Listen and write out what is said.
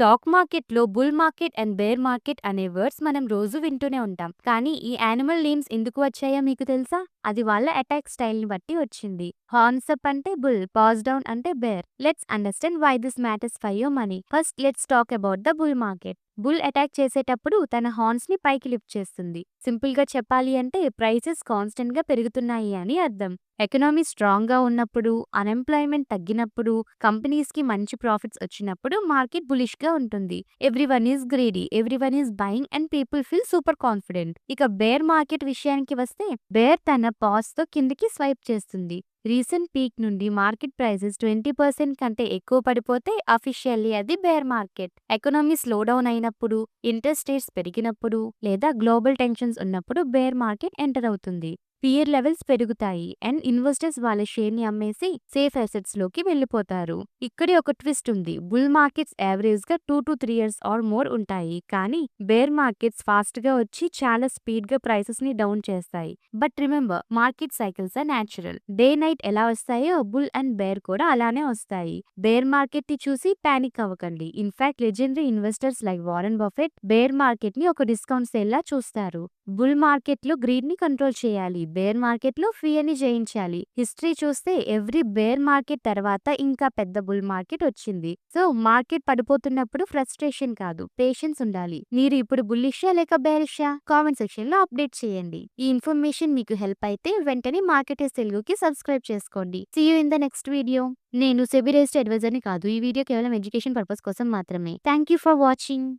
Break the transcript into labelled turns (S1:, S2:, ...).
S1: Stock మార్కెట్‌లో bull market and bear market అనే words మనం రోజు వింటూనే ఉంటాం. కానీ ఈ యానిమల్ నేమ్స్ ఎందుకు వచ్చాయో మీకు తెలుసా? అది వాళ్ళ అటాక్ స్టైల్‌ని బట్టి వచ్చింది. హార్న్స్ అప్ అంటే బుల్, పాస్ డౌన్ అంటే bear. Let's understand why this matters for your money. First let's talk about the bull market. Bull attack చేసేటప్పుడు తన హార్న్స్ ని పైకి లిఫ్ట్ చేస్తుంది. సింపుల్ గా చెప్పాలి అంటే ప్రైసెస్ కాన్స్టెంట్ గా పెరుగుతున్నాయి అని అర్థం. ఎకనామీ స్ట్రాంగ్ గా ఉన్నప్పుడు, అన్‌ఎంప్లాయ్‌మెంట్ తగ్గినప్పుడు, కంపెనీస్ కి మంచి ప్రాఫిట్స్ వచ్చినప్పుడు మార్కెట్ బులిష్ గా ఉంటుంది. Everyone is greedy, everyone is buying and people feel super confident. ఇక బేర్ మార్కెట్ విషయానికి వస్తే బేర్ తన పాస్ తో కిందికి స్వైప్ చేస్తుంది. రీసెంట్ పీక్ నుండి మార్కెట్ ప్రైసెస్ 20% కంటే ఎక్కువ పడిపోతే అఫీషియల్లీ అది bear market. Economy slow down అయినప్పుడు, ఇంట్రెస్ట్ రేట్స్ పెరిగినప్పుడు లేదా గ్లోబల్ టెన్షన్స్ ఉన్నప్పుడు బేర్ మార్కెట్ ఎంటర్ అవుతుంది. ఫియర్ లెవెల్స్ పెరుగుతాయి అండ్ ఇన్వెస్టర్స్ వాళ్ళ షేర్ ని అమ్మేసి సేఫ్ అసెట్స్ లోకి వెళ్ళిపోతారు. ఇక్కడే ఒక ట్విస్ట్ ఉంది. బుల్ మార్కెట్స్ యావరేజ్ గా 2 to 3 ఇయర్స్ ఆర్ మోర్ ఉంటాయి. కానీ బేర్ మార్కెట్స్ ఫాస్ట్ గా వచ్చి చాలా స్పీడ్ గా ప్రైసెస్ ని డౌన్ చేస్తాయి. But remember, market cycles are natural. Day night ఎలా వస్తాయో బుల్ అండ్ బేర్ కూడా అలానే వస్తాయి. బేర్ మార్కెట్ ని చూసి పానిక్ అవ్వకండి. In fact legendary investors like Warren Buffett bear market ని ఒక డిస్కౌంట్ సేల్ లా చూస్తారు. బుల్ మార్కెట్ లో గ్రీడ్ ని కంట్రోల్ చేయాలి, బేర్ మార్కెట్ లో ఫియర్ ని జయించాలి. హిస్టరీ చూస్తే ఎవ్రీ బేర్ మార్కెట్ తర్వాత ఇంకా పెద్ద బుల్ మార్కెట్ వచ్చింది. సో మార్కెట్ పడిపోతున్నప్పుడు ఫ్రస్ట్రేషన్ కాదు, పేషెన్స్ ఉండాలి. మీరు ఇప్పుడు బుల్లిషా లేక బేరిషా? కామెంట్ సెక్షన్ లో అప్డేట్ చేయండి. ఈ ఇన్ఫర్మేషన్ మీకు హెల్ప్ అయితే వెంటనే మార్కెటర్స్ తెలుగుకి సబ్స్క్రైబ్ చేసుకోండి. See you in the next video. నేను సెబీ రిజిస్టర్డ్ అడ్వైజర్ ని కాదు. ఈ వీడియో కేవలం ఎడ్యుకేషన్ పర్పస్ కోసం మాత్రమే. Thank you for watching.